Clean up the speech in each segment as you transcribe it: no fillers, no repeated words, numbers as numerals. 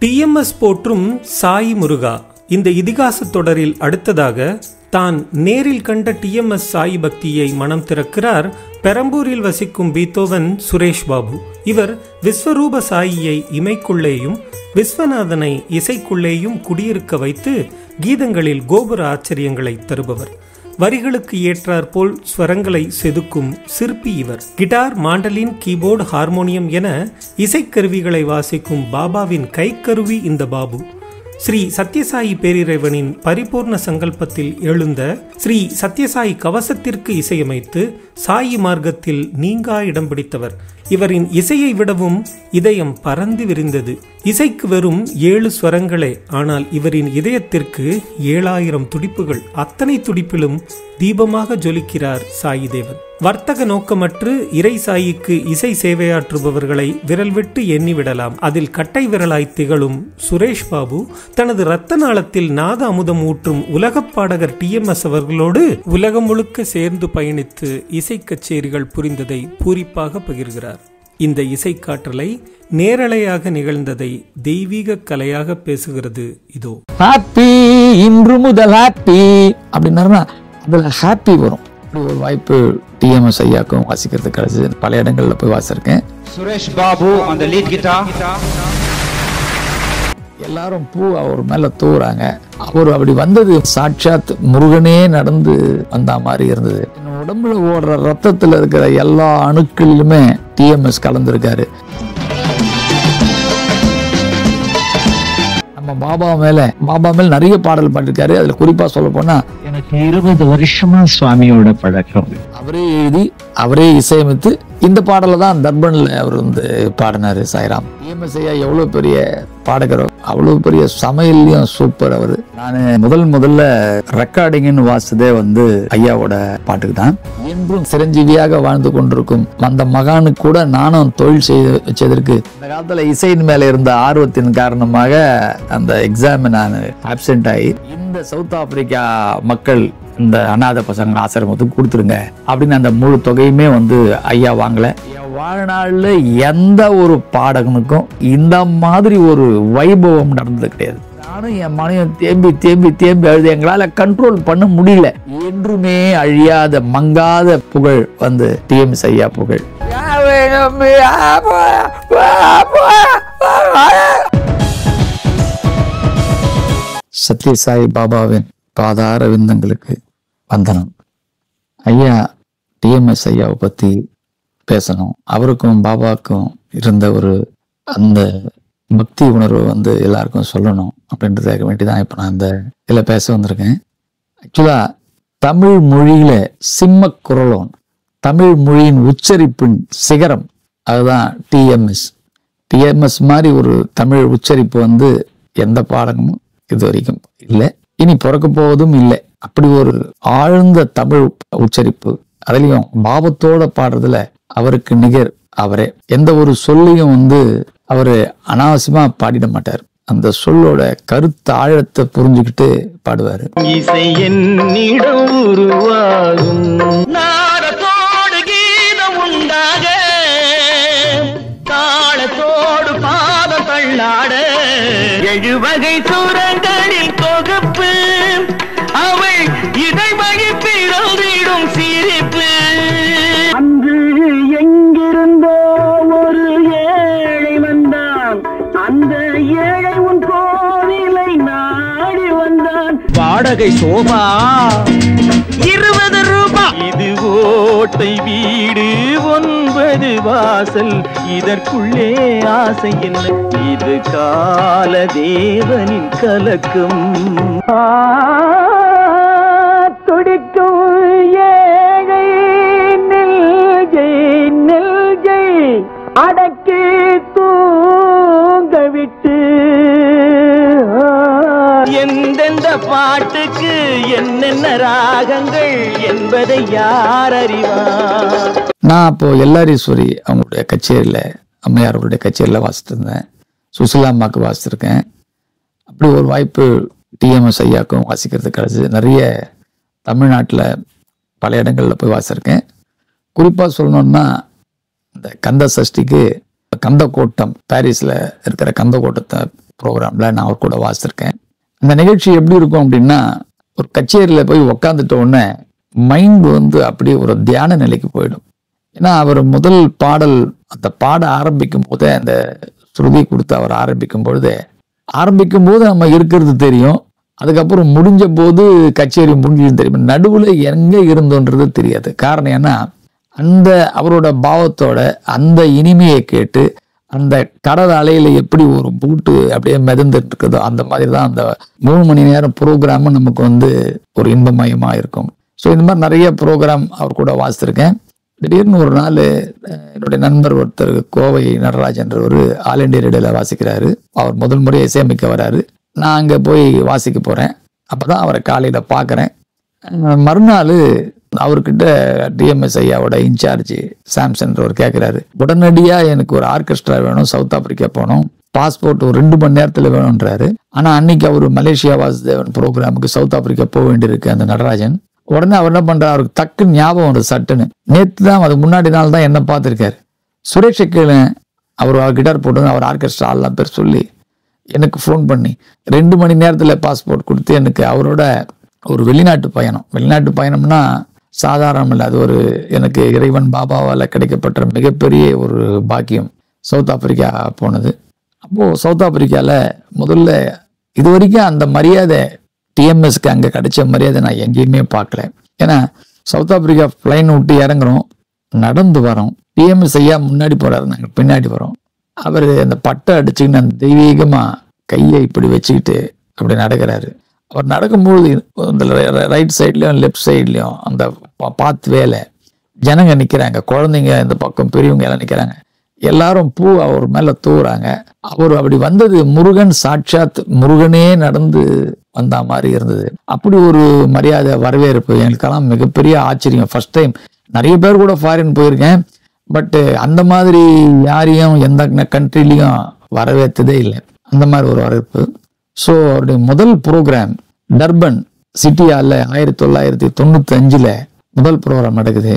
TMS போற்றும் சாய் முருகா இந்த இதிகாச தொடரில் அடுத்ததாக தான் நேரில் கண்ட டிஎம்எஸ் சாய் பக்தியை மனம் திறக்கிறார் பெரம்பூரில் வசிக்கும் பீத்தோவன் சுரேஷ் பாபு. இவர் விஸ்வரூப சாயியை இமைக்குள்ளேயும் விஸ்வநாதனை இசைக்குள்ளேயும் குடியிருக்க வைத்து கீதங்களில் கோபுர ஆச்சரியங்களை தருபவர். வரிகளுக்கு ஏற்றாற்போல் ஸ்வரங்களை செதுக்கும் சிற்பி இவர். கிட்டார், மாண்டலின், கீபோர்டு, ஹார்மோனியம் என இசைக்கருவிகளை வாசிக்கும் பாபாவின் கைக்கருவி இந்த பாபு. ஸ்ரீ சத்யசாயி பேரிறைவனின் பரிபூர்ண சங்கல்பத்தில் எழுந்த ஸ்ரீ சத்யசாயி கவசத்திற்கு இசையமைத்து சாயி மார்க்கத்தில் நீங்கா இடம் பிடித்தவர். இவரின் இசையை விடவும் இதயம் பறந்து விரிந்தது. இசைக்கு வெறும் 7 ஸ்வரங்களே, ஆனால் இவரின் இதயத்திற்கு 7000 துடிப்புகள். அத்தனை துடிப்பிலும் தீபமாக ஜொலிக்கிறார் சாயி தேவன். வர்த்தக நோக்கமற்று இறை சாயிக்கு இசை சேவையாற்றுபவர்களை விரல் விட்டு எண்ணிவிடலாம். அதில் கட்டை விரலாய் திகழும் சுரேஷ் பாபு தனது இரத்த நாளத்தில் நாத அமுதம் ஊற்றும் உலகப் பாடகர் டிஎம்எஸ் அவர்களோடு உலகம் முழுக்க சேர்ந்து பயணித்து இசை கச்சேரிகள் புரிந்ததை பூரிப்பாக பகிர்கிறார். இந்த இசை காற்றலை நேரலையாக நிகழ்ந்ததை தெய்வீக கலையாக பேசுகிறது. இதோ ஹாப்பி இன்று முதல் ஹாப்பி அப்படின்னா அதுல ஹாப்பி வரும். ஒரு வாய்ப்பு டிஎம்எஸ் ஐயாக்கும் வாசிக்கிறது கிடைச்சது. பல இடங்கள்ல போய் வாசிருக்கேன். சுரேஷ் பாபு அந்த லீட் கிட்டார். எல்லாரும் பூ அவர் மேல தூவுறாங்க. அவர் அப்படி வந்தது சாட்சாத் முருகனே நடந்து வந்த மாதிரி இருந்தது. உடம்புல ஓடுற ரத்தத்துல இருக்கிற எல்லா அணுக்களிலுமே டிஎம்எஸ் கலந்துருக்காரு. நம்ம பாபா மேல நிறைய பாடல் பண்ணிருக்காரு. அதுல குறிப்பா சொல்ல போனா எனக்கு 20 வருஷமா சுவாமியோட பழக்கம். அவரே எழுதி அவரே இசையமைத்து இந்த பாடலை தான் தர்பன்ல அவர் வந்து பாடினாரு. சாய்ராம் டிஎம்எஸ் ஐயா எவ்வளவு பெரிய பாடகரோ அவ்வளவு பெரிய சமையல்லையும் சூப்பர். அவரு நான் முதல்ல ரெக்கார்டிங்னு வாசதே வந்து ஐயாவோட பாட்டுக்கு தான். என்றும் சிரஞ்சீவியாக வாழ்ந்து கொண்டிருக்கும் அந்த மகானுக்கு கூட நானும் தொழில் செய்ததற்கு இந்த காலத்துல இசையின் மேல இருந்த ஆர்வத்தின் காரணமாக அந்த எக்ஸாம் நான் ஆப்சென்ட் ஆகி இந்த சவுத் ஆப்பிரிக்கா மக்கள் இந்த அநாத பசங்க ஆசிரமத்துக்கு கொடுத்துருங்க அப்படின்னு அந்த முழு தொகையுமே வந்து ஐயா வாங்கல. என் வாழ்நாள்ல எந்த ஒரு பாடகனுக்கும் இந்த மாதிரி ஒரு வைபவம் நடந்தது கிடையாது. நானும் என் மனையும் தேம்பி அழுது எங்களால கண்ட்ரோல் பண்ண முடியல. என்றுமே அழியாத மங்காத புகழ் வந்து டிஎம்எஸ் ஐயா புகழ். சத்யசாயி பாபாவின் பாதார விந்தங்களுக்கு வந்தனம். ஐயா டிஎம்எஸ் ஐயாவை பத்தி பேசணும். அவருக்கும் பாபாவுக்கும் இருந்த ஒரு அந்த பக்தி உணர்வு வந்து எல்லாருக்கும் சொல்லணும் அப்படின்றதுக்கு வேண்டிதான் இப்ப நான் இந்த இதில் பேச வந்திருக்கேன். ஆக்சுவலா தமிழ் மொழியில சிம்ம குரலோன், தமிழ் மொழியின் உச்சரிப்பின் சிகரம், அதுதான் டிஎம்எஸ். டிஎம்எஸ் மாதிரி ஒரு தமிழ் உச்சரிப்பு வந்து எந்த பாடகமும் இது வரைக்கும் இல்லை, இனி பிறக்க போவதும் இல்லை. அப்படி ஒரு ஆழ்ந்த தமிழ் உச்சரிப்பு, அதுலயும் பாவத்தோட பாடுறதுல அவருக்கு நிகர் அவரே. எந்த ஒரு சொல்லையும் வந்து அவரு அனாவசியமா பாடிட மாட்டார். அந்த சொல்லோட கருத்து ஆழத்தை புரிஞ்சுக்கிட்டு பாடுவாரு. இசை என்னிடம் உருவாகும் நாடத்தோடு கீதம் உண்டாக தாளத்தோடு பாதம் தள்ளாட 7 வகை சுரங்களில் தொகுப்பு அவள் இதை மகிழ்ந்திடும் சிரிப்பு. அன்று எங்கிருந்தோ ஒரு ஏழை வந்தான், அந்த ஏழை உன் கோவிலை நாடி வந்தான். வாடகை சோபா 20 ரூபாய். இது ஓட்டை வீடு 9 வாசல், இதற்குள்ளே ஆசை என்ன? இது கால தேவனின் கலக்கம். துடிக்கும் ஏழை நெல்ஜை அடக்கி தூங்க விட்டு எந்தெந்த பாட்டுக்கு என்னென்ன ராகங்கள் என்பதை யார் அறிவார்? நான் அப்போ எல்லாரீஸ்வரி அவங்களுடைய கச்சேரியில, அம்மையார்களுடைய கச்சேரியில வாசிட்டு இருந்தேன். சுசிலா அம்மாவுக்கு வாசிச்சிருக்கேன். அப்படி ஒரு வாய்ப்பு டிஎம்எஸ் ஐயாக்கும் வாசிக்கிறது கிடைச்சது. நிறைய தமிழ்நாட்டில் பல இடங்கள்ல போய் வாசிச்சிருக்கேன். குறிப்பா சொல்லணும்னா இந்த கந்த சஷ்டிக்கு கந்த கோட்டம், பாரிஸ்ல இருக்கிற கந்த கோட்டத்தை ப்ரோக்ராம்ல நான் அவர் கூட வாசிச்சிருக்கேன். அந்த நிகழ்ச்சி எப்படி இருக்கும் அப்படின்னா, ஒரு கச்சேரியில போய் உக்காந்துட்ட உடனே மைண்ட் வந்து அப்படியே ஒரு தியான நிலைக்கு போயிடும். ஏன்னா அவர் முதல் பாடல் அந்த பாட ஆரம்பிக்கும் போதே, அந்த ஸ்ருதி கொடுத்து அவர் ஆரம்பிக்கும் போது நம்ம இருக்கிறது தெரியும். அதுக்கப்புறம் முடிஞ்ச போது கச்சேரி முடிஞ்சது தெரியும். நடுவுல எங்க இருந்தோன்றது தெரியாது. காரணம் ஏன்னா, அந்த அவரோட பாவத்தோட அந்த இனிமையை கேட்டு, அந்த கடல் அலையில எப்படி ஒரு பூட்டு அப்படியே மிதந்துட்டு இருக்குதோ அந்த மாதிரி தான் அந்த 3 மணி நேரம் ப்ரோக்ராமும் நமக்கு வந்து ஒரு இன்பமயமா இருக்கும். ஸோ இந்த மாதிரி நிறைய ப்ரோக்ராம் அவர் கூட வாசித்திருக்கேன். திடீர்னு ஒரு நாள் என்னுடைய நண்பர் ஒருத்தர் கோவை நடராஜன்றவர் ஆல் இண்டியா ரேடியோல வாசிக்கிறாரு. அவர் முதல் முறை இசையமைக்க வராரு. நான் அங்கே போய் வாசிக்க போறேன். அப்பதான் அவரை காலையில பார்க்குறேன். மறுநாள் அவர்கிட்ட டிஎம்எஸ் ஐயாவோட இன்சார்ஜ் சாம்சன்றவர் கேட்குறாரு, உடனடியா எனக்கு ஒரு ஆர்கெஸ்ட்ரா வேணும், சவுத் ஆப்பிரிக்கா போகணும், பாஸ்போர்ட் ஒரு 2 மணி நேரத்துல வேணும்ன்றாரு. ஆனா அன்னைக்கு அவர் மலேசியா வாசுதேவன் ப்ரோக்ராமுக்கு சவுத் ஆப்பிரிக்கா போக வேண்டியிருக்கு அந்த நடராஜன். உடனே அவர் என்ன பண்றாரு, அவருக்கு டக்கு ஞாபகம் ஒரு சட்டுன்னு, நேற்று தான் அது முன்னாடி நாள் தான் என்ன பார்த்துருக்காரு. சுரேஷ் கேளு, அவர் கிட்டார் போட்டு அவர் ஆர்கெஸ்ட்ரா எல்லாம் பேர் சொல்லி எனக்கு ஃபோன் பண்ணி 2 மணி நேரத்துல பாஸ்போர்ட் கொடுத்து எனக்கு அவரோட ஒரு வெளிநாட்டு பயணம்னா சாதாரணம் இல்லை. அது ஒரு எனக்கு இறைவன் பாபாவால் கிடைக்கப்பட்ட மிகப்பெரிய ஒரு பாக்கியம். சவுத் ஆப்பிரிக்கா போனது. அப்போ சவுத் ஆப்பிரிக்கால முதல்ல இது வரைக்கும் அந்த மரியாதை டிஎம்எஸ்க்கு அங்கே கிடைச்ச மரியாதை நான் எங்கேயுமே பார்க்கல. ஏன்னா சவுத் ஆப்பிரிக்கா பிளைன் விட்டு இறங்குறோம், நடந்து வரோம், டிஎம்எஸ் ஐயா முன்னாடி போறாரு, நாங்கள் பின்னாடி வரோம். அவர் அந்த பட்டை அடிச்சுக்கிட்டு அந்த தெய்வீகமா கையை இப்படி வச்சுக்கிட்டு அப்படி நடக்கிறாரு. அவர் நடக்கும்போது அந்த ரைட் சைட்லயும் லெஃப்ட் சைட்லயும் அந்த பாத் வேலை ஜனங்க நிக்கிறாங்க, குழந்தைங்க இந்த பக்கம், பெரியவங்க எல்லாம் நிக்கிறாங்க. எல்லாரும் பூ அவர் மேல தூவுறாங்க. அவர் அப்படி வந்தது முருகன், சாட்சாத் முருகனே நடந்து வந்த மாதிரி இருந்தது. அப்படி ஒரு மரியாதை வரவேற்பு எங்களுக்கெல்லாம் மிகப்பெரிய ஆச்சரியம். First time. நிறைய பேர் கூட ஃபாரின் போயிருக்கேன், பட் அந்த மாதிரி யாரையும் எந்த கண்ட்ரிலையும் வரவேற்றதே இல்லை. அந்த மாதிரி ஒரு வரவேற்பு. ஸோ அவருடைய முதல் ப்ரோக்ராம் டர்பன் சிட்டியால 1995 முதல் ப்ரோக்ராம் நடக்குது.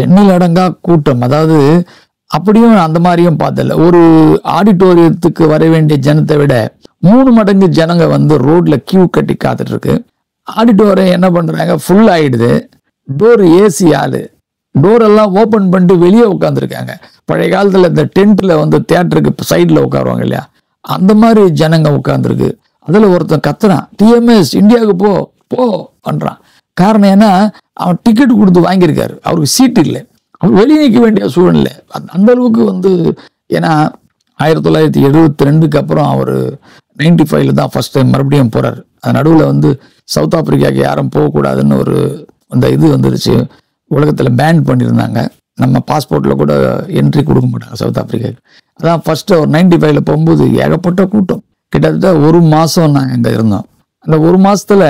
எண்ணில் அடங்கா கூட்டம். அதாவது அப்படியும் அந்த மாதிரியும் பார்த்தல. ஒரு ஆடிட்டோரியத்துக்கு வர வேண்டிய ஜனத்தை விட 3 மடங்கு ஜனங்க வந்து ரோட்ல கியூ கட்டி காத்துட்டு இருக்கு. ஆடிட்டோரியம் என்ன பண்றாங்க, ஃபுல் ஆயிடுது. டோர் ஏசி ஆளு, டோர் எல்லாம் ஓபன் பண்ணிட்டு வெளியே உட்காந்துருக்காங்க. பழைய காலத்துல இந்த டென்ட்ல வந்து தியேட்டருக்கு சைட்ல உட்காருவாங்க இல்லையா, அந்த மாதிரி ஜனங்க உட்காந்துருக்கு. அதுல ஒருத்தன் கத்துறான், டிஎம்எஸ் இந்தியாவுக்கு போ போ பண்றான். காரணம் ஏன்னா அவன் டிக்கெட் கொடுத்து வாங்கியிருக்காரு, அவருக்கு சீட் இல்லை, அவர் வெளியே நிற்க வேண்டிய சூழ்நிலை. அந்த அளவுக்கு வந்து, ஏன்னா 1972 அப்புறம் அவர் 95 தான் ஃபர்ஸ்ட் டைம் மறுபடியும் போறாரு. அது நடுவில் வந்து சவுத் ஆப்பிரிக்காவுக்கு யாரும் போகக்கூடாதுன்னு ஒரு அந்த இது வந்துருச்சு, உலகத்துல பேன் பண்ணியிருந்தாங்க. நம்ம பாஸ்போர்ட்ல கூட என்ட்ரி கொடுக்க மாட்டாங்க சவுத் ஆப்பிரிக்காவுக்கு. அதான் ஃபர்ஸ்ட் அவர் 95 போகும்போது ஏகப்பட்ட கூட்டம். கிட்டத்தட்ட 1 மாசம் நாங்கள் அங்கே இருந்தோம். அந்த 1 மாசத்துல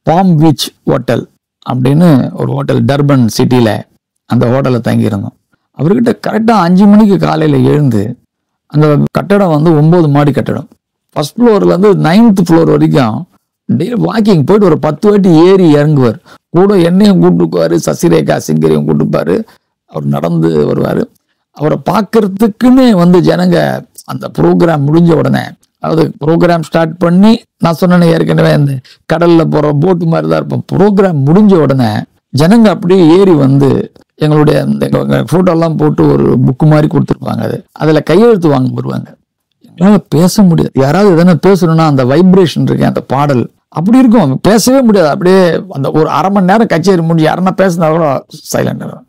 பாம் பீச் ஹோட்டல் அப்படின்னு ஒரு ஹோட்டல் டர்பன் சிட்டியில, அந்த ஹோட்டலில் தங்கியிருந்தோம். அவர்கிட்ட கரெக்டாக 5 மணிக்கு காலையில் எழுந்து, அந்த கட்டடம் வந்து 9 மாடி கட்டடம், ஃபர்ஸ்ட் ஃப்ளோர்ல இருந்து 9th ஃப்ளோர் வரைக்கும் டெய்லி வாக்கிங் போயிட்டு ஒரு 10 வாட்டி ஏறி இறங்குவார். கூட என்னையும் கூப்பிட்டுக்குவாரு, சசிரேகா சிங்கரையும் கூப்பிட்டுப்பாரு. அவர் நடந்து வருவார். அவரை பார்க்கறதுக்குன்னு வந்து ஜனங்க அந்த ப்ரோக்ராம் முடிஞ்ச உடனே, அதாவது ப்ரோக்ராம் ஸ்டார்ட் பண்ணி, நான் சொன்னேன் ஏற்கனவே அந்த கடல்ல போற போட்டு மாதிரி தான் இருப்போம். ப்ரோக்ராம் முடிஞ்ச உடனே ஜனங்க அப்படியே ஏறி வந்து எங்களுடைய போட்டோ எல்லாம் போட்டு ஒரு புக்கு மாதிரி கொடுத்துருப்பாங்க. அதுல கையெழுத்து வாங்க வருவாங்க. எங்களால பேச முடியாது. யாராவது எதனா பேசணும்னா அந்த வைப்ரேஷன் இருக்கு, அந்த பாடல் அப்படி இருக்கும், பேசவே முடியாது. அப்படியே அந்த ஒரு 1/2 மணி நேரம் கச்சேரி முடிஞ்சு யாருன்னா பேசினா கூட சைலண்ட் ஆகும்.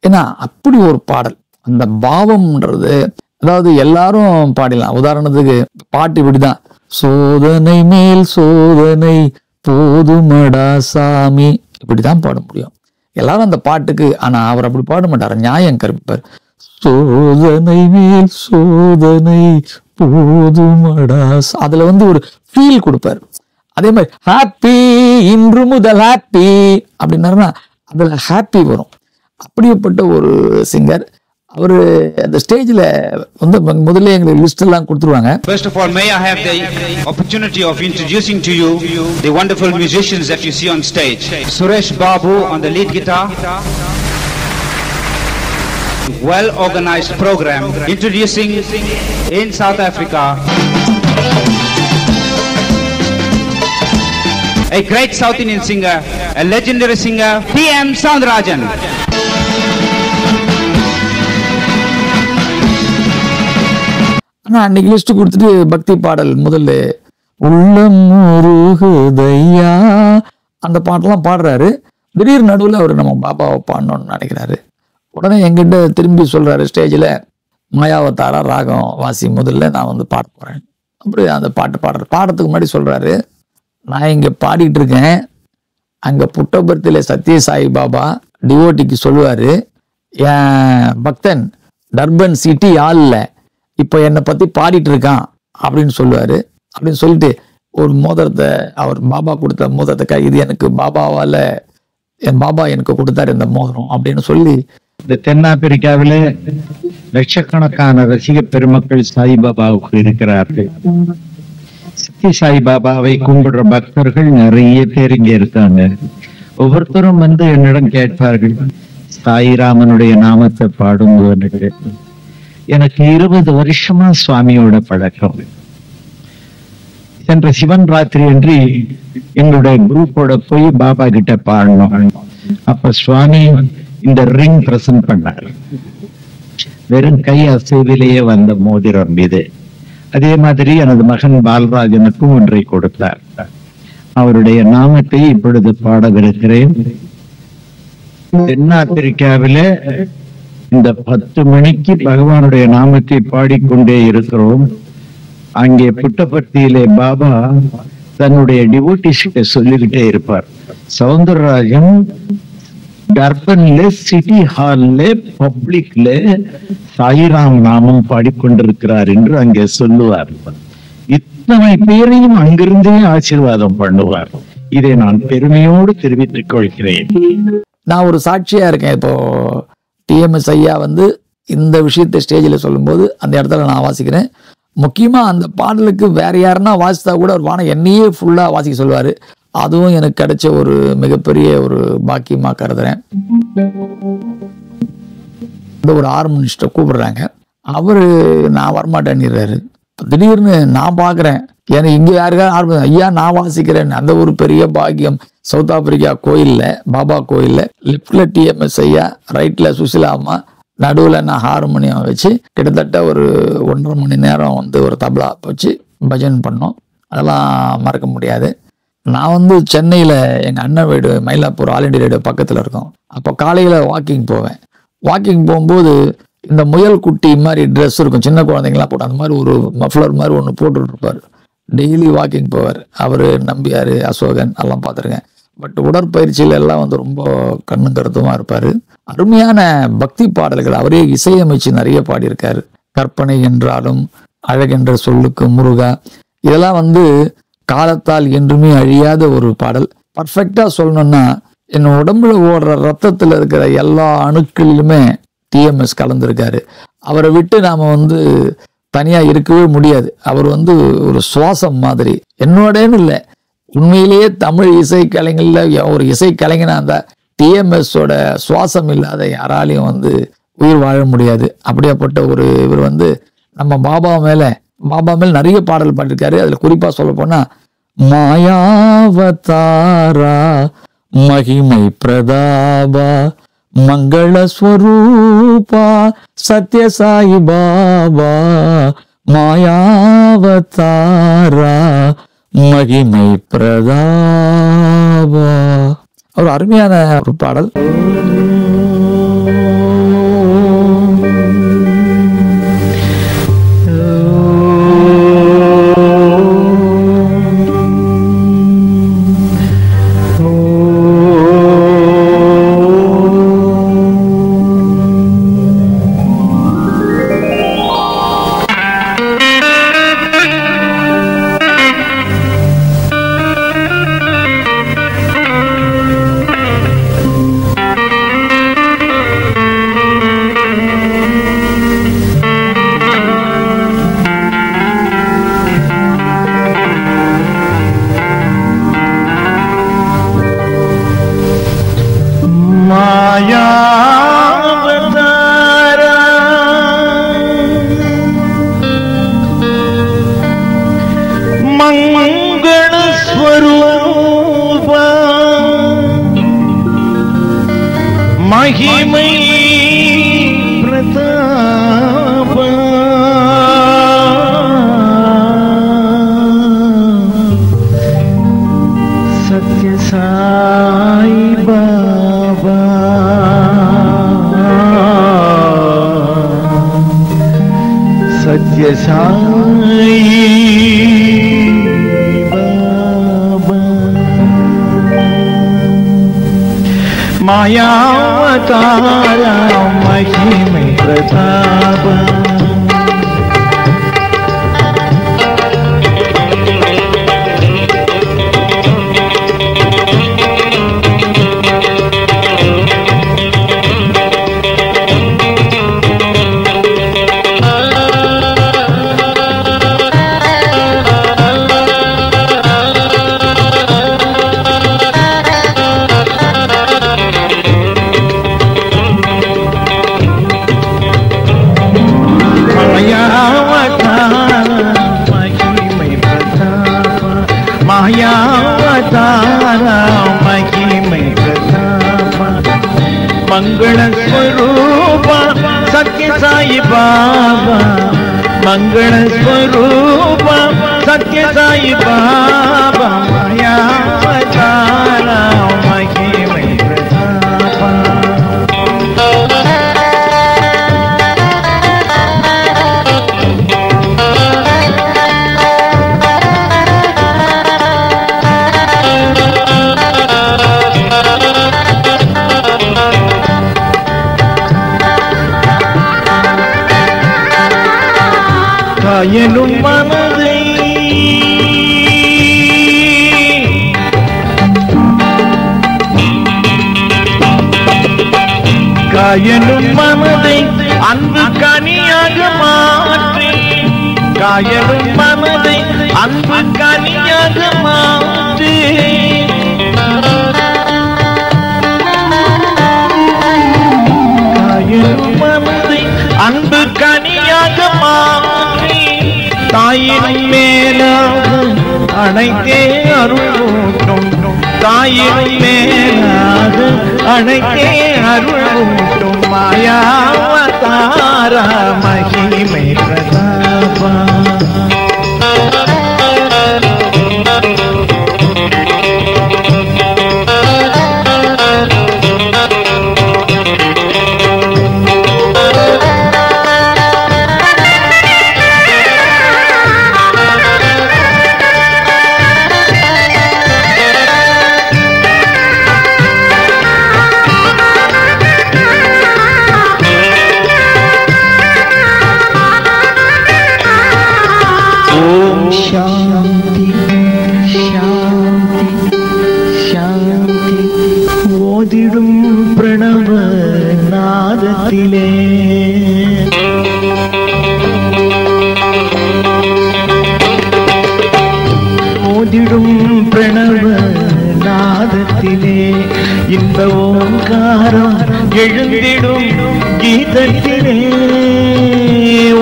ஏன்னா அப்படி ஒரு பாடல், அந்த பாவம்ன்றது. அதாவது எல்லாரும் பாடிடலாம். உதாரணத்துக்கு பாட்டு இப்படிதான், சோதனை மேல் சோதனை போதுமடா சாமி, இப்படிதான் பாட முடியும் எல்லாரும் அந்த பாட்டுக்கு. ஆனா அவர் அப்படி பாட மாட்டார், நியாயம் கற்பிப்பார். சோதனை மேல் சோதனை போதுமடா, அதுல வந்து ஒரு ஃபீல் கொடுப்பார். அதே மாதிரி ஹாப்பி இன்று முதல் ஹாப்பி அப்படின்னாருன்னா அதுல ஹாப்பி வரும். அப்படிப்பட்ட ஒரு சிங்கர் அவரு. அந்த ஸ்டேஜ்ல வந்து முதல்ல எங்களுக்கு லிஸ்ட் எல்லாம் கொடுத்துருவாங்க. First of all, may I have the opportunity of introducing to you the wonderful musicians that you see on stage. Suresh Babu on the lead guitar. Well organized program introducing in South Africa a great South Indian singer, a legendary singer, T.M. Soundarajan. ஆனா அன்னைக்கு list கொடுத்துட்டு பக்தி பாடல் முதல்ல உள்ளம் முருகுதையா அந்த பாட்டெல்லாம் பாடுறாரு. திடீர் நடுவில் அவர் நம்ம பாபாவை பாடணும்னு நினைக்கிறாரு. உடனே எங்கிட்ட திரும்பி சொல்றாரு ஸ்டேஜில், மாயாவதாரா ராகம் வாசி முதல்ல நான் வந்து பாட போறேன். அப்படி அந்த பாட்டு பாடுறதுக்கு முன்னாடி சொல்றாரு, நான் இங்க பாடிட்டு இருக்கேன், அங்க புட்டபர்த்தியில சத்யசாயி பாபா டிவோட்டிக்கு சொல்லுவாரு, என் பக்தன் டர்பன் சிட்டி ஆள்ல இப்ப என்னை பத்தி பாடிட்டு இருக்கான் அப்படின்னு சொல்லுவாரு. அப்படின்னு சொல்லிட்டு ஒரு மோதிரத்தை, அவர் பாபா கொடுத்த மோதிரத்தை, இது எனக்கு பாபாவால, என் பாபா எனக்கு கொடுத்தாரு இந்த மோதிரம் அப்படின்னு சொல்லி. இந்த தென்னாப்பிரிக்காவில லட்சக்கணக்கான ரசிக பெருமக்கள் சாய்பாபாவுக்கு இருக்கிறார்கள். சத்ய சாய்பாபாவை கும்பிடுற பக்தர்கள் நிறைய பேர் இங்க இருக்காங்க. ஒவ்வொருத்தரும் வந்து என்னிடம் கேட்பார்கள், சாயிராமனுடைய நாமத்தை பாடும்போது. எனக்கு 20 வருஷமா சுவாமியோட பழக்கம். சென்ற சிவன் ராத்திரி அன்றி எங்களுடைய குரூப்போட போய் பாபா கிட்ட பாடணும். அப்ப சுவாமி இந்த ரிங் பிரசன்ட் பண்ணார். வெறும் கை அசைவிலேயே வந்த மோதிரம் இது. அதே மாதிரி எனது மகன் பாலராஜனுக்கும் ஒன்றை கொடுத்தார். அவருடைய நாமத்தை இப்பொழுது பாடவிருக்கிறேன். தென்னாப்பிரிக்காவில இந்த 10 மணிக்கு பகவானுடைய நாமத்தை பாடிக்கொண்டே இருக்கிறோம். அங்கே புட்டபர்த்தியிலே பாபா தன்னுடைய டிவோட்டிஸ்ட சொல்லிக்கிட்டே இருப்பார், சவுந்தரராஜன் டர்பன்ல சிட்டி ஹால்ல பப்ளிக்ல சாயிராம் நாமம் பாடிக்கொண்டிருக்கிறார் என்று அங்கே சொல்லுவார். இத்தனை பேரையும் அங்கிருந்தே ஆசீர்வாதம் பண்ணுவார். இதை நான் பெருமையோடு தெரிவித்துக் கொள்கிறேன். நான் ஒரு சாட்சியா இருக்கேன். இப்போ டிஎம்எஸ் ஐயா வந்து இந்த விஷயத்தை ஸ்டேஜில் சொல்லும்போது அந்த இடத்துல நான் வாசிக்கிறேன். முக்கியமா அந்த பாடலுக்கு வேற யாருன்னா வாசித்தா கூட ஒரு வானம் என்னையே ஃபுல்லா வாசிக்க சொல்லுவாரு. அதுவும் எனக்கு கிடைச்ச ஒரு மிகப்பெரிய ஒரு பாக்கியமா கருதுறேன். ஒரு ஹார்மோனிஸ்ட கூப்பிடுறாங்க. அவரு நான் வரமாட்டேன்னுறாரு. திடீர்னு நான் பாக்குறேன், ஏன்னா இங்க யாருக்கா ஐயா நான் வாசிக்கிறேன். அந்த ஒரு பெரிய பாக்கியம். சவுத் ஆப்பிரிக்கா கோயில்ல, பாபா கோயில்ல, லெப்ட்ல டிஎம்எஸ் ஐயா, ரைட்ல சுசிலா அம்மா, நடுவுல நான் ஹார்மோனியம் வச்சு கிட்டத்தட்ட ஒரு 1.5 மணி நேரம் வந்து ஒரு தபலா வச்சு பஜன் பண்ணோம். அதெல்லாம் மறக்க முடியாது. நான் வந்து சென்னையில எங்க அண்ணன் வீடு மயிலாப்பூர் ஆல் இண்டியா ரேடியோ பக்கத்துல இருக்கும். அப்போ காலையில வாக்கிங் போவேன். வாக்கிங் போகும்போது இந்த முயல் குட்டி மாதிரி ட்ரெஸ் இருக்கும், சின்ன குழந்தைங்களாம் போட்டு அந்த மாதிரி ஒரு மஃப்ளர் மாதிரி ஒன்று போட்டுட்டு இருப்பாரு. டெய்லி வாக்கிங் போவார். அவரு நம்பியாரு, அசோகன் எல்லாம் பார்த்துருக்கேன். பட் உடற்பயிற்சியில எல்லாம் வந்து ரொம்ப கண்ணும் கருத்துமா இருப்பாரு. அருமையான பக்தி பாடல்கள் அவரே இசையமைச்சு நிறைய பாடியிருக்காரு. கற்பனை என்றாலும், அழகென்ற சொல்லுக்கு முருகா, இதெல்லாம் வந்து காலத்தால் என்றுமே அழியாத ஒரு பாடல். பர்ஃபெக்டா சொல்லணும்னா, என் உடம்புல ஓடுற ரத்தத்துல இருக்கிற எல்லா அணுக்களிலுமே டிஎம்எஸ் கலந்துருக்காரு. அவரை விட்டு நாம வந்து தனியா இருக்கவே முடியாது. அவர் வந்து ஒரு சுவாசம் மாதிரி. என்னோடன்னு இல்லை, உண்மையிலேயே தமிழ் இசை கலைஞர்ல ஒரு இசை கலைஞனா அந்த டிஎம்எஸோட சுவாசம் இல்லாத யாராலையும் வந்து உயிர் வாழ முடியாது. அப்படியாப்பட்ட ஒரு இவர் வந்து நம்ம பாபா மேல நிறைய பாடல் பாடிருக்காரு. அதுல குறிப்பா சொல்ல போனா, மாயாவதாரா மகிமை பிரதாபா மங்களஸ்வரூபா சத்யசாயி பாபா, மாயாவதாரா மகிமை பிரதாபா. ஒரு அருமையான ஒரு பாடல். மகிமை பிரதாப சத்ய சாய் பாபா சத்ய சாய் பாபா மாயாவதார மகிமை பிரதாப मंगल स्वरूप सत्य साई बाबा मंगल स्वरूप सत्य साई बाबा माया अवतारा महिमै प्रताप காயனும் மனதை காயனும் மனதை அன்பு கனியாக மாற்றி காயனும் மனதை அன்பு கனியாக மாற்றி காயனும் மனதை அன்பு கனியாக மாற்றி தாயின் மேலாக அனைத்தே அருளூட்டும் தாயின் மேலாக அனைத்தே அருளூட்டும் மாயாவதார மகிமை பிரதாபா शांति शांति शांति ओदिडुम प्रणव नादतिले ओदिडुम प्रणव नादतिले इंद ओंकारम எழுந்திடும் கீதத்திலே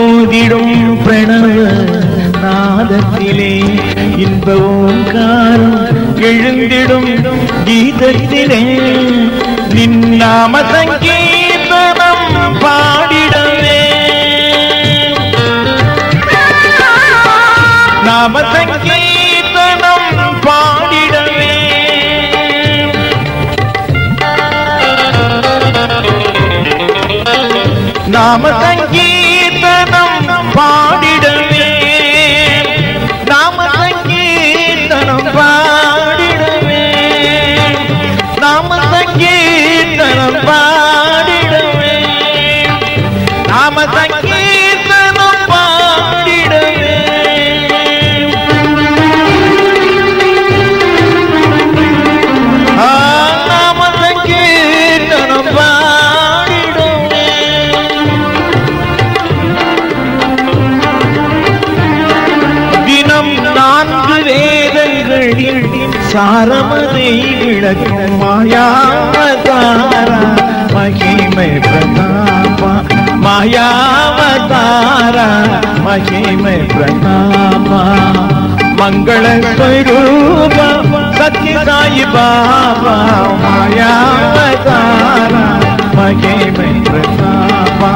ஓதிடும் பிரணவ நாதத்திலே இன்ப ஓங்காரம் எழுந்திடும் கீதத்திலே நின்னாம சங்கீர்த்தனம் பாடிடவே நாம சங்கீர்த்தனம் பாடிடவே நாம சங்கீர்த்தனம் பாடிடவே நாம சங்கீர்த்தனம் பாடிடவே நாம சங்கீர்த்தனம் பாடிடவே நாம சங்கீர்த்தனம் பாடிடவே நாம சங்கீர்த்தனம் பாடிடவே தினம் 4 வேதங்களில் சாரமதை விளக்கும் மாயாவதார மகிமை பிரதாபா மாயாவதார மகிமை பிரதாபா मंगल स्वरूप सत्य साई बाबा मायावतार மகிமை பிரதாபா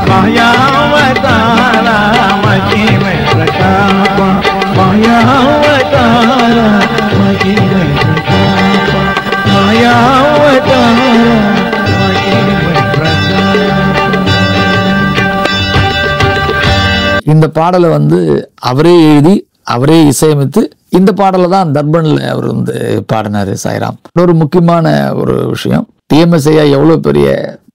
மாயாவதாரா மகிமை பிரதாபா மாயாவதாரா மகிமை பிரதாபா மாயாவதாரா மகிமை பிரதாபா. இந்த பாடலை வந்து அவரே எழுதி அவரே இசையமைத்து இந்த பாடலை தான் தர்பன்ல அவர் வந்து பாடினாரு சாய்ராம். ஒரு முக்கியமான ஒரு விஷயம், டிஎம்எஸ் ஐயா எவ்வளவு பெரிய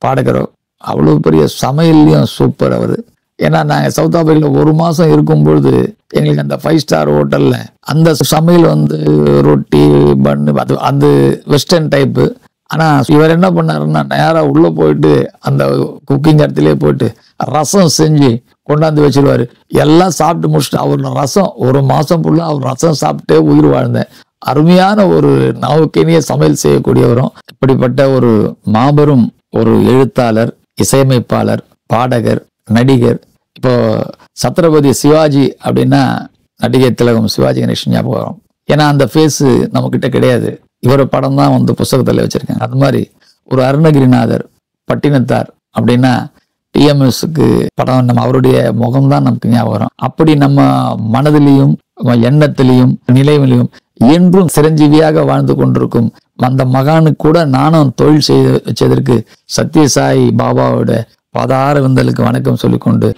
பாடகரோ அவ்வளவு பெரிய சமையல்லையும் சூப்பர் அவரு. ஏன்னா நாங்க சவுத் ஆப்பிரிக்கால ஒரு மாசம் இருக்கும்பொழுது எங்களுக்கு அந்த 5 ஸ்டார் ஹோட்டல்ல அந்த சமையல் வந்து ரொட்டி பன்னு அது அந்த வெஸ்டர்ன் டைப்பு. ஆனா இவர் என்ன பண்ணாருன்னா நேரா உள்ள போயிட்டு அந்த குக்கிங் இடத்துலயே போயிட்டு ரசம் செஞ்சு கொண்டாந்து வச்சிருவாரு. எல்லாம் சாப்பிட்டு முடிச்சுட்டு அவர் ரசம் ஒரு மாசம் ஃபுல்லா அவர் ரசம் சாப்பிட்டே உயிர் வாழ்ந்தேன். அருமையான ஒரு நாவுக்கினிய சமையல் செய்யக்கூடியவரும். இப்படிப்பட்ட ஒரு மாபெரும் ஒரு எழுத்தாளர், இசையமைப்பாளர், பாடகர், நடிகர். இப்போ சத்ரபதி சிவாஜி அப்படின்னா நடிகை திலகம் சிவாஜி கணேசன் ஞாபகம் வரும். ஏன்னா அந்த ஃபேஸ் நம்ம கிட்ட கிடையாது. இவர படம் தான் வந்து புஸ்தகத்துல வச்சிருக்காங்க. அது மாதிரி ஒரு அருணகிரிநாதர், பட்டினத்தார் அப்படின்னா டிஎம்எஸ்க்கு படம் நம்ம அவருடைய முகம்தான் நமக்கு ஞாபகம் வரும். அப்படி நம்ம மனதிலையும் எண்ணத்திலையும் நிலையிலையும் என்றும் சிரஞ்சீவியாக வாழ்ந்து கொண்டிருக்கும் அந்த மகானுக்கு கூட நானும் தொழில் செய்து வச்சதற்கு சத்யசாய் பாபாவோட பாதார விந்தலுக்கு வணக்கம் சொல்லிக்கொண்டு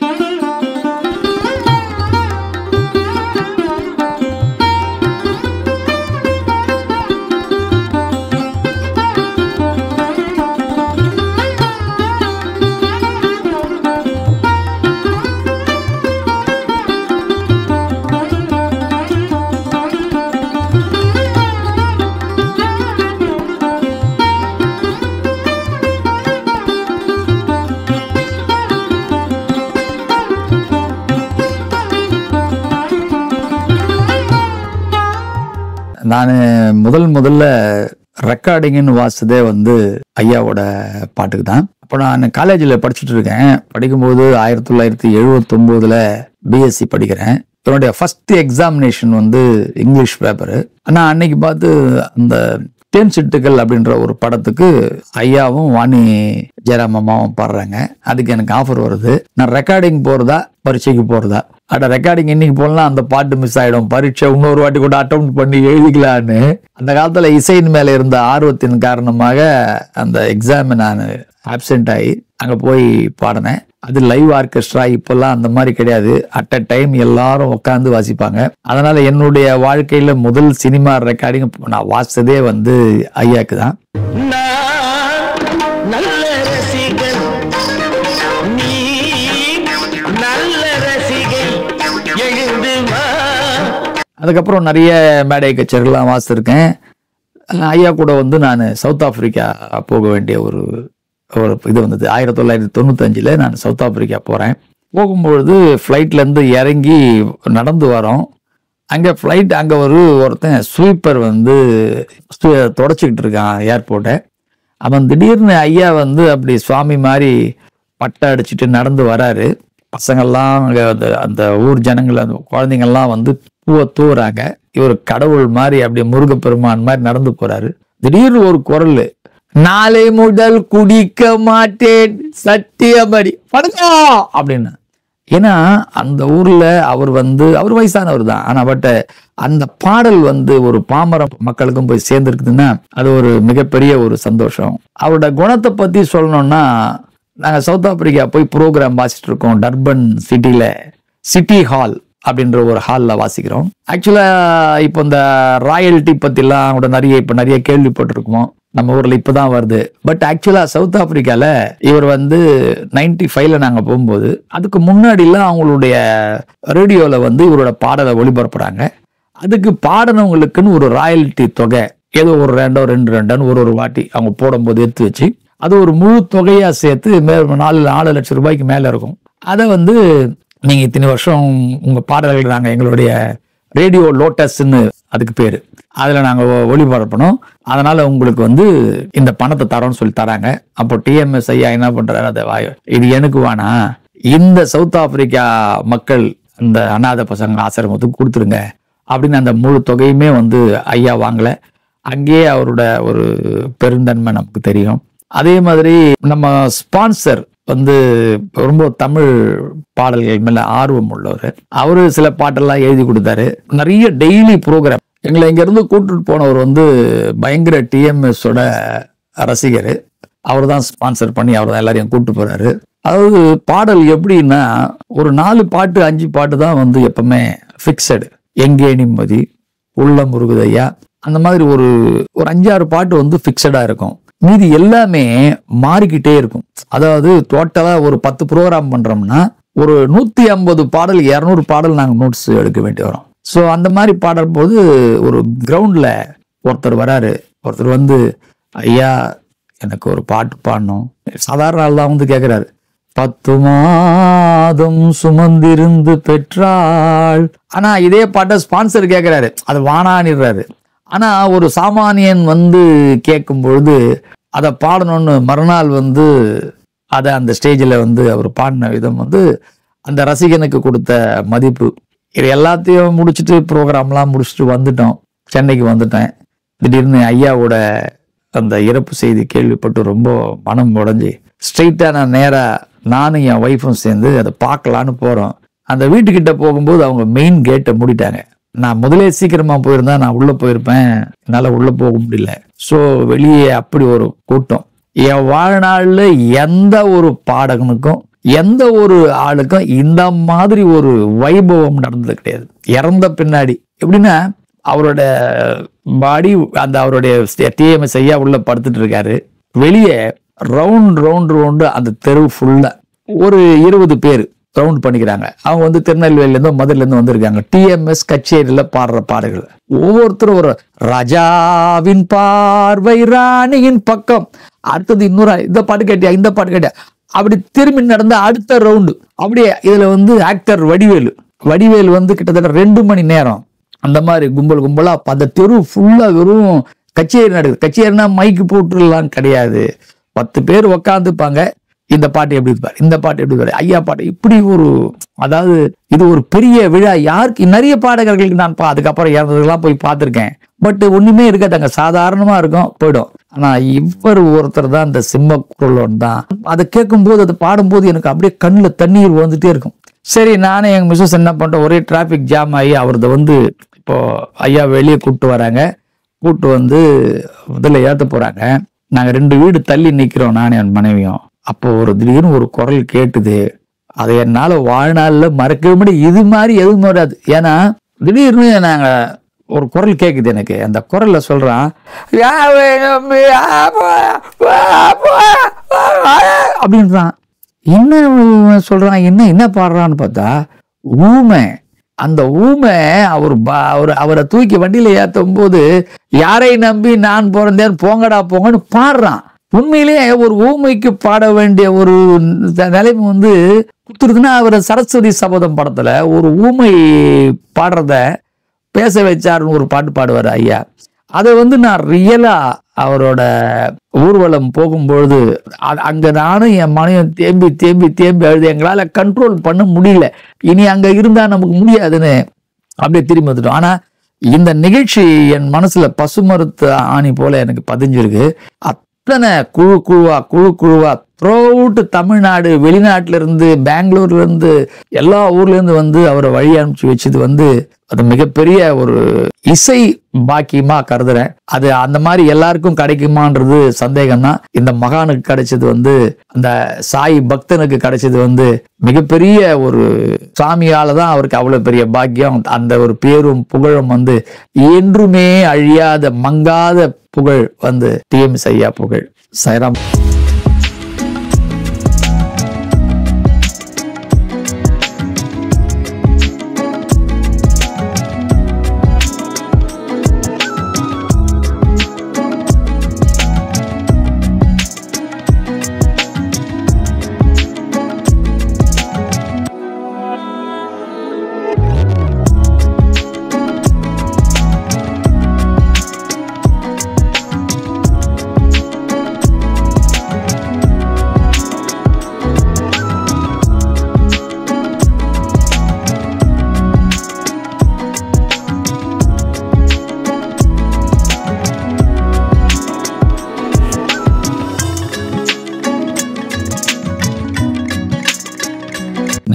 நான் முதல்ல ரெக்கார்டிங்னு வாசித்ததே வந்து ஐயாவோட பாட்டுக்கு தான். அப்போ நான் காலேஜில் படிச்சுட்டு இருக்கேன். படிக்கும்போது 1979 பிஎஸ்சி படிக்கிறேன். என்னுடைய ஃபர்ஸ்ட் எக்ஸாமினேஷன் வந்து இங்கிலீஷ் பேப்பரு. ஆனால் அன்னைக்கு பார்த்து அந்த தேன் சிட்டுக்கள் அப்படின்ற ஒரு படத்துக்கு ஐயாவும் வாணி ஜெயராம் அம்மாவும் பாடுறாங்க. அதுக்கு எனக்கு ஆஃபர் வருது. நான் ரெக்கார்டிங் போறதா பரீட்சைக்கு போறதா? ரெக்கார்டிங் இன்னைக்கு போடலாம், அந்த பாட்டு மிஸ் ஆயிடும், பரீட்சை இன்னொரு வாட்டி கூட அட்டெம்ப்ட் பண்ணி எழுதிக்கலான்னு அந்த காலத்துல இசையின் மேல இருந்த ஆர்வத்தின் காரணமாக அந்த எக்ஸாம் நான் ஆப்சென்ட் ஆகி அங்க போய் பாடினேன். அது லைவ் ஆர்கெஸ்ட்ரா, இப்பெல்லாம் அந்த மாதிரி கிடையாது. அட் அ டைம் எல்லாரும் உட்காந்து வாசிப்பாங்க. அதனால என்னுடைய வாழ்க்கையில முதல் சினிமா ரெக்கார்டிங் நான் வாசித்ததே வந்து ஐயாக்கு தான். அதுக்கப்புறம் நிறைய மேடை கச்சேரிலாம் வாசித்திருக்கேன். ஐயா கூட வந்து நான் சவுத் ஆப்பிரிக்கா போக வேண்டிய ஒரு இது வந்தது. 1995 நான் சவுத் ஆப்பிரிக்கா போறேன். போகும்பொழுது ஃப்ளைட்ல இருந்து இறங்கி நடந்து வரோம். அங்க ஃப்ளைட் அங்க ஒருத்தன் ஸ்வீப்பர் வந்து தொடச்சிக்கிட்டு இருக்கான் ஏர்போர்ட்டை. அவன் திடீர்னு ஐயா வந்து அப்படி சுவாமி மாதிரி பட்டை அடிச்சுட்டு நடந்து வராரு. பசங்கள்லாம் அந்த ஊர் ஜனங்கள் அந்த குழந்தைங்கள்லாம் வந்து பூவை தூவுறாங்க. இவர் கடவுள் மாதிரி அப்படியே முருகப்பெருமான் மாதிரி நடந்து போறாரு. திடீர்னு ஒரு குரல், நாளை முதல் குடிக்க மாட்டேன் சத்தியமடி படுக்கா அப்படின்னு. ஏன்னா அந்த ஊர்ல அவர் வயசானவர் தான். ஆனா பட் அந்த பாடல் வந்து ஒரு பாமர மக்களுக்கும் போய் சேர்ந்துருக்குதுன்னா அது ஒரு மிகப்பெரிய ஒரு சந்தோஷம். அவரோட குணத்தை பத்தி சொல்லணும்னா, நாங்க சவுத் ஆப்பிரிக்கா போய் ப்ரோக்ராம் வாசிட்டு இருக்கோம். டர்பன் சிட்டில சிட்டி ஹால் அப்படின்ற ஒரு ஹால்ல வாசிக்கிறோம். ஆக்சுவலா இப்போ இந்த ராயல்டி பத்தி எல்லாம் கூட நிறைய கேள்விப்பட்டிருக்கோம். நம்ம ஊர்ல இப்பதான் வருது. பட் ஆக்சுவலா சவுத் ஆப்பிரிக்கால இவர் வந்து 95 நாங்க போகும்போது அதுக்கு முன்னாடி எல்லாம் அவங்களுடைய ரேடியோல வந்து இவரோட பாடலை ஒளிபரப்புறாங்க. அதுக்கு பாடினவங்களுக்குன்னு ஒரு ராயல்டி தொகை ஏதோ ஒரு 2 ஒரு வாட்டி அவங்க போடும்போது எடுத்து வச்சு அது ஒரு முழு தொகையா சேர்த்து 4 லட்சம் ரூபாய்க்கு மேல இருக்கும். அதை வந்து நீங்க இத்தனை வருஷம் உங்க பாடல்கள் நாங்க எங்களுடைய ரேடியோ லோட்டஸ்ன்னு அதுக்கு பேரு, அதுல நாங்க ஒளிபரப்பணும், அதனால உங்களுக்கு வந்து இந்த பணத்தை தரோம்னு சொல்லி தராங்க. அப்போ டிஎம்எஸ் ஐயா என்ன பண்றாரு, அதை இது எனக்கு வேணா, இந்த சவுத் ஆப்பிரிக்கா மக்கள் இந்த அநாத பசங்க ஆசிரமத்துக்கு கொடுத்துருங்க அப்படின்னு அந்த முழு தொகையுமே வந்து ஐயா வாங்கல. அங்கேயே அவரோட ஒரு பெருந்தன்மை நமக்கு தெரியும். அதே மாதிரி நம்ம ஸ்பான்சர் வந்து ரொம்ப தமிழ் பாடல்கள் மேல ஆர்வம் உள்ளவர். அவரு சில பாட்டெல்லாம் எழுதி கொடுத்தாரு. நிறைய டெய்லி ப்ரோக்ராம். எங்களை இங்க இருந்து கூட்டிட்டு போனவர் வந்து பயங்கர டிஎம்எஸோட ரசிகர். அவர் தான் ஸ்பான்சர் பண்ணி அவர் தான் எல்லாரையும் கூப்பிட்டு போறாரு. அதாவது பாடல் எப்படின்னா ஒரு 4 பாட்டு 5 பாட்டு தான் வந்து எப்பவுமே ஃபிக்ஸடு. எங்கே நிம்மதி, உள்ள முருகுதையா, அந்த மாதிரி ஒரு 5-6 பாட்டு வந்து ஃபிக்ஸடா இருக்கும். மீதி எல்லாமே மாறிக்கிட்டே இருக்கும். அதாவது டோட்டலா ஒரு 10 ப்ரோக்ராம் பண்றோம்னா ஒரு 150 பாடல் 200 பாடல் நாங்கள் நோட்ஸ் எடுக்க வேண்டி வரும். ஸோ அந்த மாதிரி பாடும் போது ஒரு கிரவுண்ட்ல ஒருத்தர் வராரு. ஒருத்தர் வந்து ஐயா எனக்கு ஒரு பாட்டு பாடணும். சாதாரண ஆள் தான் வந்து கேட்கிறாரு. 10 மாதம் சுமந்திருந்து பெற்றாள். ஆனா இதே பாட்டை ஸ்பான்சர் கேட்கிறாரு, அது வானானிடுறாரு. ஆனா ஒரு சாமானியன் வந்து கேட்கும் பொழுது அதை பாடணும்னு மறுநாள் வந்து அதை அந்த ஸ்டேஜில் வந்து அவர் பாடின விதம் வந்து அந்த ரசிகனுக்கு கொடுத்த மதிப்பு. இது எல்லாத்தையும் முடிச்சுட்டு ப்ரோக்ராம்லாம் முடிச்சுட்டு வந்துட்டோம். சென்னைக்கு வந்துட்டேன். திடீர்னு ஐயாவோட அந்த இறப்பு செய்தி கேள்விப்பட்டு ரொம்ப மனம் உடைஞ்சி ஸ்ட்ரெயிட்டாக நான் நேராக நானும் என் ஒய்ஃபும் சேர்ந்து அதை பார்க்கலான்னு போகிறோம். அந்த வீட்டுக்கிட்ட போகும்போது அவங்க மெயின் கேட்டை மூடிட்டாங்க. நான் முதலே சீக்கிரமா போயிருந்தா நான் உள்ள போயிருப்பேன். என்னால உள்ள போக முடியல. ஸோ வெளியே அப்படி ஒரு கூட்டம். என் வாழ்நாள்ல எந்த ஒரு பாடகனுக்கும் எந்த ஒரு ஆளுக்கும் இந்த மாதிரி ஒரு வைபவம் நடந்தது கிடையாது. இறந்த பின்னாடி எப்படின்னா அவரோட பாடி அந்த அவருடைய டிஎம்எஸ் ஐயா உள்ள படுத்துட்டு இருக்காரு. வெளியே ரவுண்டு அந்த தெரு ஃபுல்லா ஒரு 20 பேர் ரவுண்ட் பண்ணிக்கிறாங்க. அவங்க வந்து திருநெல்வேலியிலேருந்து மதுரையிலேருந்து வந்திருக்காங்க. டிஎம்எஸ் கச்சேரியில பாடுற பாடல்கள் ஒவ்வொருத்தரும் ஒரு ராஜாவின் பார்வை ராணியின் பக்கம், அடுத்தது இன்னொரு இந்த பாட்டு கேட்டியா இந்த பாட்டு கேட்டியா, அப்படி திரும்பி நடந்த அடுத்த ரவுண்டு. அப்படியே இதுல வந்து ஆக்டர் வடிவேலு வந்து கிட்டத்தட்ட 2 மணி நேரம் அந்த மாதிரி கும்பலா அந்த தெரு ஃபுல்லா வெறும் கச்சேரி நடக்குது. கச்சேரினா மைக்கு போட்டுலாம் கிடையாது. 10 பேர் உக்காந்துப்பாங்க. இந்த பாட்டு எப்படி இருப்பார், இந்த பாட்டு எப்படி இருப்பார், ஐயா பாட்டு, இப்படி ஒரு அதாவது இது ஒரு பெரிய விழா. யாருக்கு நிறைய பாடகர்களுக்கு நான் அதுக்கப்புறம் இறந்ததுக்கெல்லாம் போய் பார்த்துருக்கேன். பட் ஒண்ணுமே இருக்காதாங்க, சாதாரணமா இருக்கும், போயிடும். ஆனா இவர் ஒருத்தர் தான் இந்த சிம்ம குரலோன் தான். அதை கேட்கும்போது அதை பாடும்போது எனக்கு அப்படியே கண்ணில் தண்ணீர் வந்துட்டே இருக்கும். சரி, நானே எங்க மிஸ்ஸஸ் என்ன பண்ணிட்டோம், ஒரே டிராபிக் ஜாம் ஆகி அவரது வந்து இப்போ ஐயா வெளியே கூப்பிட்டு வராங்க. கூப்பிட்டு வந்து முதல்ல ஏற்ற போறாங்க. நாங்க 2 வீடு தள்ளி நிக்கிறோம், நானே என் மனைவியும். அப்போ ஒரு திடீர்னு ஒரு குரல் கேட்டுது. அதை என்னால வாழ்நாள்ல மறக்கவே முடியாது. இது மாதிரி எதுவும் வராது. ஏன்னா திடீர்னு நாங்க ஒரு குரல் கேக்குது எனக்கு. அந்த குரல்ல சொல்றான் அப்படின்றான். என்ன சொல்றான், என்ன பாடுறான்னு பார்த்தா ஊமை. அந்த ஊமை அவரை தூக்கி வண்டியில ஏற்றும் போது யாரை நம்பி நான் பிறந்தேன் போங்கடா போங்கன்னு பாடுறான். உண்மையிலேயே ஒரு ஊமைக்கு பாட வேண்டிய ஒரு நிலைமை வந்து கொடுத்துருக்குன்னா அவர் சரஸ்வதி சபதம் படத்துல ஒரு ஊமை பாடுறத பேச வச்சாருன்னு ஒரு பாட்டு பாடுவார் ஐயா. அதை வந்து நான் ரியலா அவரோட ஊர்வலம் போகும்பொழுது அங்க நானும் என் மனையும் தேம்பி அழுது. எங்களால கண்ட்ரோல் பண்ண முடியல. இனி அங்க இருந்தா நமக்கு முடியாதுன்னு அப்படியே திரும்பி வந்துட்டோம். ஆனா இந்த நிகழ்ச்சி என் மனசுல பசுமருத்து ஆணி போல எனக்கு பதிஞ்சிருக்கு. அத்தனை குழுவா த்ரூஅவுட் தமிழ்நாடு, வெளிநாட்டுல இருந்து, பெங்களூர்ல இருந்து, எல்லா ஊர்ல இருந்து வந்து அவரை வழி அனுப்பிச்சு வச்சது வந்து அது மிகப்பெரிய ஒரு இசை பாக்கியமா கருதுறேன். அது அந்த மாதிரி எல்லாருக்கும் கிடைக்குமான்றது சந்தேகம்தான். இந்த மகானுக்கு கிடைச்சது வந்து, அந்த சாய் பக்தனுக்கு கிடைச்சது வந்து மிகப்பெரிய ஒரு சாமியால தான் அவருக்கு அவ்வளவு பெரிய பாக்கியம். அந்த ஒரு பேரும் புகழும் வந்து என்றுமே அழியாத மங்காத புகழ் வந்து டிஎம்எஸ் ஐயா புகழ். சாய்ராம்.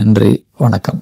நன்றி, வணக்கம்.